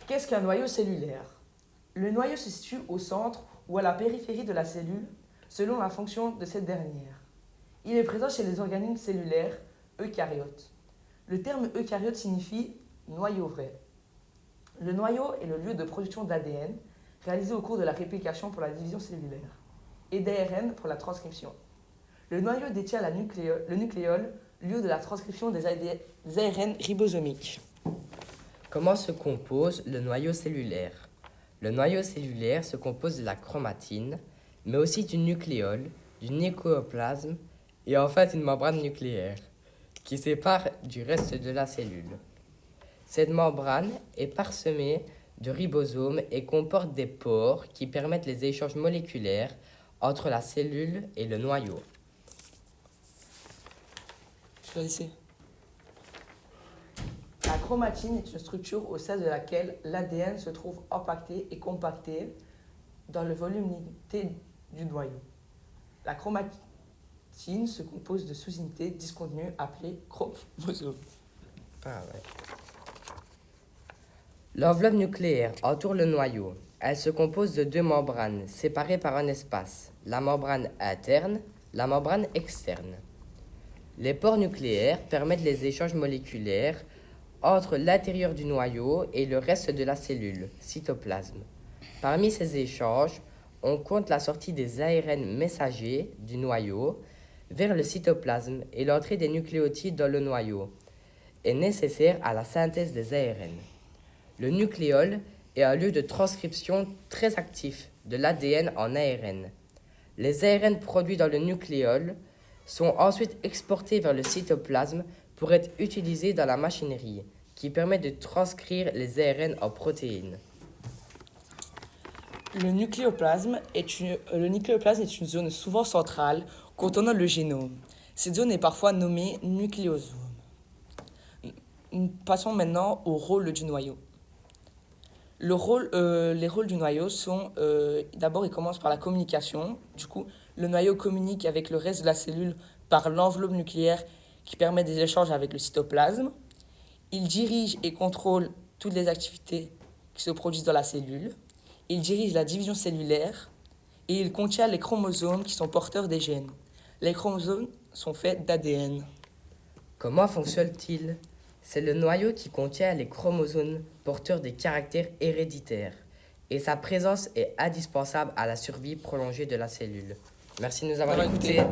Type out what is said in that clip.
Qu'est-ce qu'un noyau cellulaire? Le noyau se situe au centre ou à la périphérie de la cellule, selon la fonction de cette dernière. Il est présent chez les organismes cellulaires eucaryotes. Le terme eucaryote signifie noyau vrai. Le noyau est le lieu de production d'ADN réalisé au cours de la réplication pour la division cellulaire et d'ARN pour la transcription. Le noyau détient le nucléole, lieu de la transcription des ARN ribosomiques. Comment se compose le noyau cellulaire? Le noyau cellulaire se compose de la chromatine, mais aussi du nucléole, du nucléoplasme et enfin d'une membrane nucléaire, qui sépare du reste de la cellule. Cette membrane est parsemée de ribosomes et comporte des pores qui permettent les échanges moléculaires entre la cellule et le noyau. Choisissez. La chromatine est une structure au sein de laquelle l'ADN se trouve empaqueté et compacté dans le volume limité du noyau. La chromatine se compose de sous-unités discontinues appelées chromosomes. L'enveloppe nucléaire entoure le noyau. Elle se compose de deux membranes séparées par un espace, la membrane interne, la membrane externe. Les pores nucléaires permettent les échanges moléculaires entre l'intérieur du noyau et le reste de la cellule, cytoplasme. Parmi ces échanges, on compte la sortie des ARN messagers du noyau vers le cytoplasme et l'entrée des nucléotides dans le noyau est nécessaire à la synthèse des ARN. Le nucléole est un lieu de transcription très actif de l'ADN en ARN. Les ARN produits dans le nucléole sont ensuite exportés vers le cytoplasme pour être utilisés dans la machinerie, qui permet de transcrire les ARN en protéines. Le nucléoplasme est une zone souvent centrale contenant le génome. Cette zone est parfois nommée nucléosome. Passons maintenant au rôle du noyau. Les rôles du noyau sont, d'abord, il commence par la communication. Du coup, le noyau communique avec le reste de la cellule par l'enveloppe nucléaire qui permet des échanges avec le cytoplasme. Il dirige et contrôle toutes les activités qui se produisent dans la cellule. Il dirige la division cellulaire et il contient les chromosomes qui sont porteurs des gènes. Les chromosomes sont faits d'ADN. Comment fonctionne-t-il? C'est le noyau qui contient les chromosomes porteurs des caractères héréditaires et sa présence est indispensable à la survie prolongée de la cellule. Merci de nous avoir écoutés.